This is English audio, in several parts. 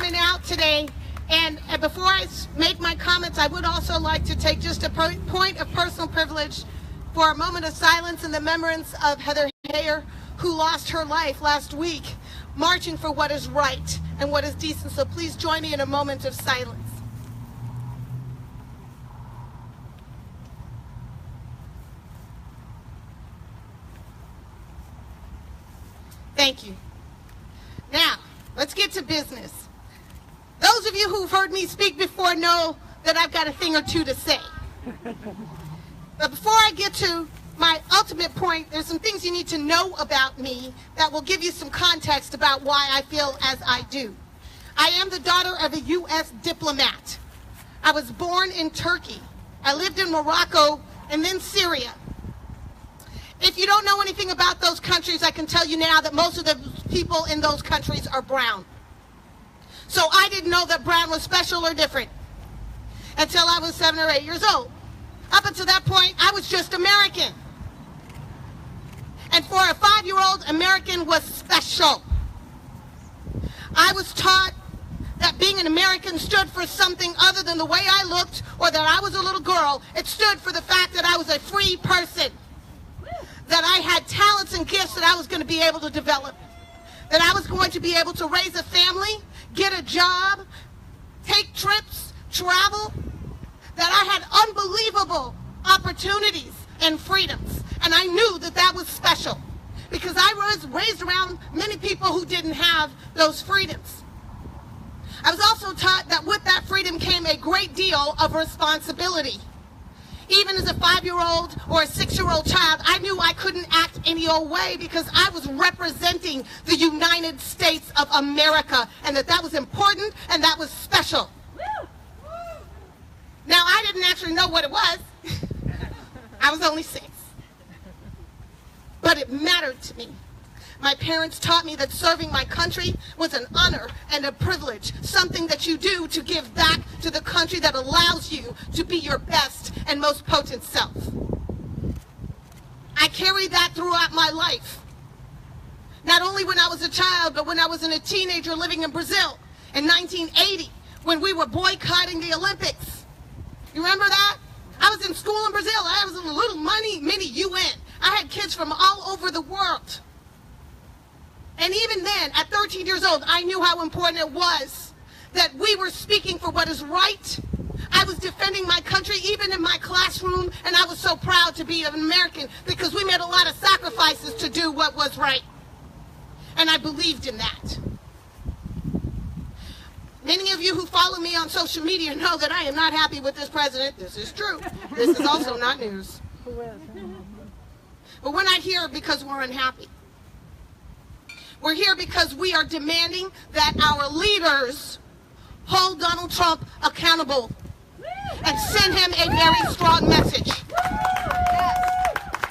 coming out today. And before I make my comments, I would also like to take just a point of personal privilege for a moment of silence in the remembrance of Heather Heyer, who lost her life last week marching for what is right and what is decent. So please join me in a moment of silence. Thank you. Now, let's get to business. Those of you who've heard me speak before know that I've got a thing or two to say. But before I get to my ultimate point, there's some things you need to know about me that will give you some context about why I feel as I do. I am the daughter of a U.S. diplomat. I was born in Turkey. I lived in Morocco and then Syria. If you don't know anything about those countries, I can tell you now that most of the people in those countries are brown. So I didn't know that brown was special or different until I was 7 or 8 years old. Up until that point, I was just American. And for a 5-year-old, American was special. I was taught that being an American stood for something other than the way I looked or that I was a little girl. It stood for the fact that I was a free person, that I had talents and gifts that I was going to be able to develop, that I was going to be able to raise a family, get a job, take trips, travel, that I had unbelievable opportunities and freedoms. And I knew that that was special because I was raised around many people who didn't have those freedoms. I was also taught that with that freedom came a great deal of responsibility. Even as a 5-year-old or a 6-year-old child, I knew I couldn't act any old way because I was representing the United States of America and that was important and that was special. Now, I didn't actually know what it was. I was only 6. But it mattered to me. My parents taught me that serving my country was an honor and a privilege, something that you do to give back to the country that allows you to be your best and most potent self. I carried that throughout my life. Not only when I was a child, but when I was a teenager living in Brazil in 1980, when we were boycotting the Olympics. You remember that? I was in school in Brazil. I was in a little mini UN. I had kids from all over the world. And even then, at 13 years old, I knew how important it was that we were speaking for what is right. I was defending my country even in my classroom, and I was so proud to be an American because we made a lot of sacrifices to do what was right. And I believed in that. Many of you who follow me on social media know that I am not happy with this president. This is true. This is also not news. But we're not here because we're unhappy. We're here because we are demanding that our leaders hold Donald Trump accountable and send him a very strong message.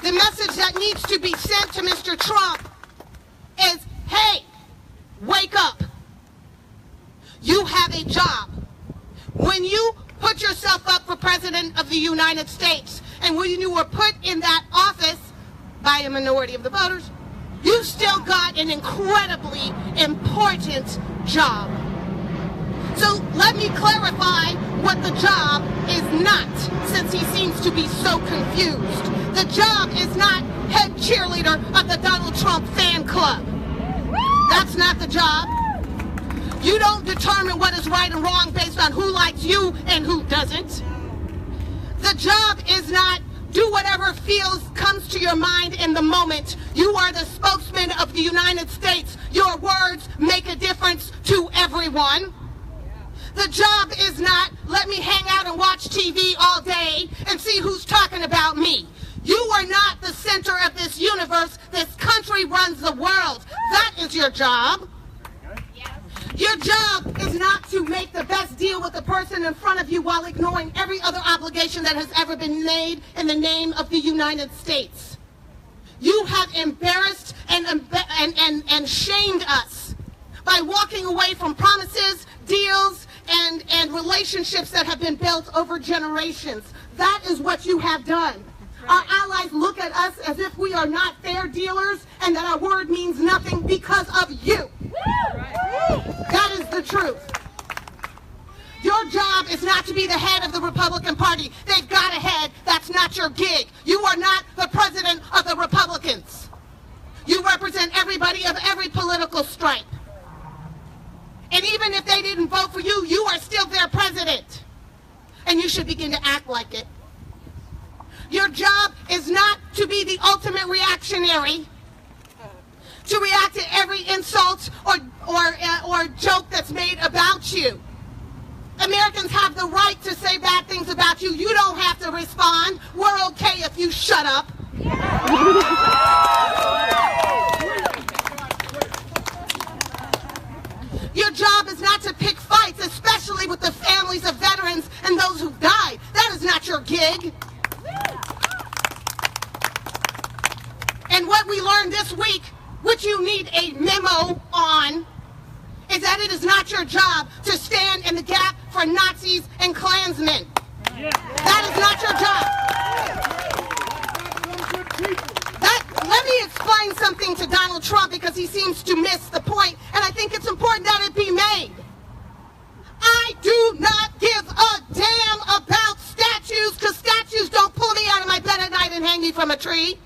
The message that needs to be sent to Mr. Trump is, hey, wake up. You have a job. When you put yourself up for President of the United States, and when you were put in that office by a minority of the voters, you still got an incredibly important job. So let me clarify what the job is not, since he seems to be so confused. The job is not head cheerleader of the Donald Trump fan club. That's not the job. You don't determine what is right and wrong based on who likes you and who doesn't. The job is not do whatever comes to your mind in the moment. You are the spokesman of the United States. Your words make a difference to everyone. The job is not let me hang out and watch TV all day and see who's talking about me. You are not the center of this universe. This country runs the world. That is your job. Your job is not to make the best deal with the person in front of you while ignoring every other obligation that has ever been made in the name of the United States. You have embarrassed and shamed us by walking away from promises, deals, and relationships that have been built over generations. That is what you have done. Our allies look at us as if we are not fair dealers and that our word means nothing because of you. That is the truth. Your job is not to be the head of the Republican Party. They've got a head. That's not your gig. You are not the president of the Republicans. You represent everybody of every political stripe. And even if they didn't vote for you, you are still their president. And you should begin to act like it. Your job is not to be the ultimate reactionary, to react to every insult or joke that's made about you. Americans have the right to say bad things about you. You don't have to respond. We're okay if you shut up. Your job is not to pick fights, especially with the families of veterans and those who've died. That is not your gig. And what we learned this week, which you need a memo on, is that it is not your job to stand in the gap for Nazis and Klansmen. That is not your job. Let me explain something to Donald Trump because he seems to miss the point, and I think it's important that it be made. I do not give a damn about statues because statues don't pull me out of my bed at night and hang me from a tree.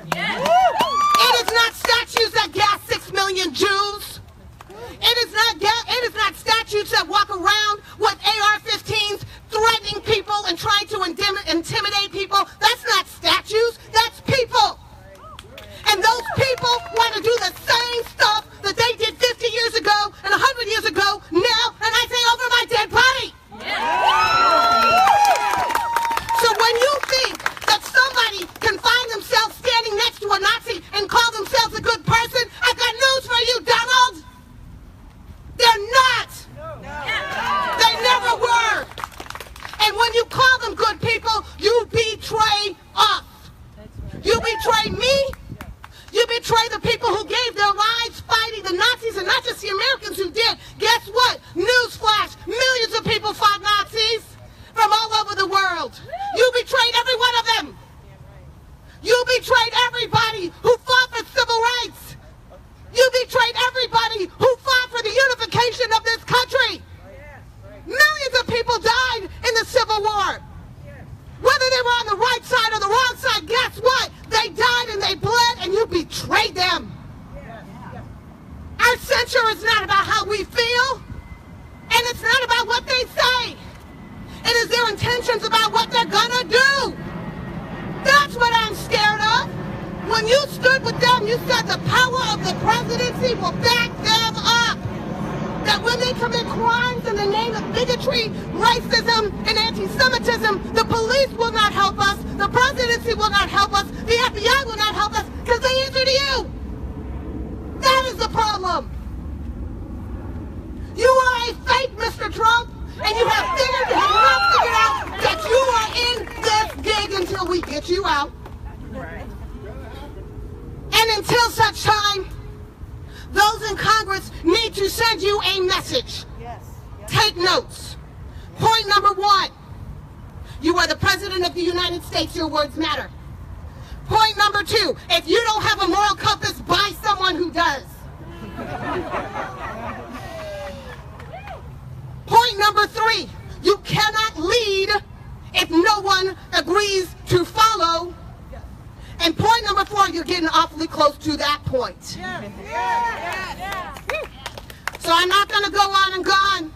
It is not statues that gas 6 million Jews. It is not statues that walk around with AR-15s threatening people and trying to intimidate people. That's not statues. That's people. And those people want to do the same stuff that they did 50 years ago and 100 years ago now, and I say over my dead body. So when you think that somebody can find themselves standing next to a Nazi and call themselves a good person, I've got news for you, Donald. They're not. They never were. And when you call them good people, you betray us. You betray me. You betray the people who gave their lives fighting the Nazis, and not just the Americans who did. Guess what? Newsflash, millions of people fought Nazis from all over the world. You betrayed every one of them. You betrayed everybody who fought for civil rights. You betrayed everybody who fought for the unification of this country. Millions of people died in the Civil War. Whether they were on the right side or the wrong side, guess what? They died and they bled, and you betrayed them. Our censure is not about how we feel, and it's not about what they say. It is their intentions about what they're gonna do. That's what I'm scared of. When you stood with them, you said the power of the presidency will back them up. That when they commit crimes in the name of bigotry, racism, and anti-Semitism, the police will not help us, the presidency will not help us, the FBI will not help us, because they answer to you. That is the problem. You are a fake, Mr. Trump, and you have not figured out that you are in this gig until we get you out. And until such time, those in Congress need to send you a message. Take notes. Point number 1, you are the President of the United States, your words matter. Point number 2, if you don't have a moral compass, buy someone who does. Point number 3, you cannot lead if no one agrees to follow. And point number 4, you're getting awfully close to that point. So I'm not going to go on and on.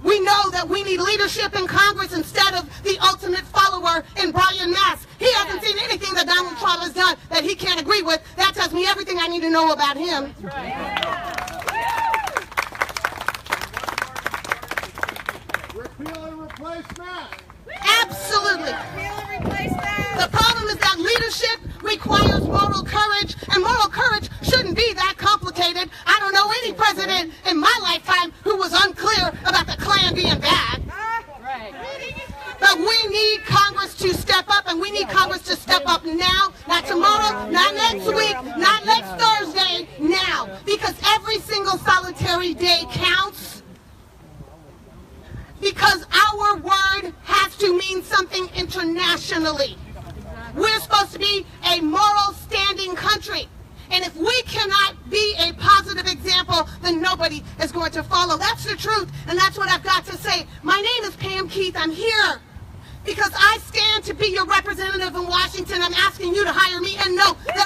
We know that we need leadership in Congress instead of the ultimate follower in Brian Mast. He hasn't seen anything that Donald Trump has done that he can't agree with. That tells me everything I need to know about him. Repeal and replace Mast. Absolutely. The problem is that leadership requires moral courage, and moral courage shouldn't be that complicated. I don't know any president in my lifetime who was unclear about the Klan being bad. But we need Congress to step up, and we need Congress to step up now, not tomorrow, not next week, not next Thursday, now. Because every single solitary day counts. Because our word has to mean something internationally. We're supposed to be a moral standing country. And if we cannot be a positive example, then nobody everybody is going to follow. That's the truth, and that's what I've got to say. My name is Pam Keith. I'm here because I stand to be your representative in Washington. I'm asking you to hire me and know that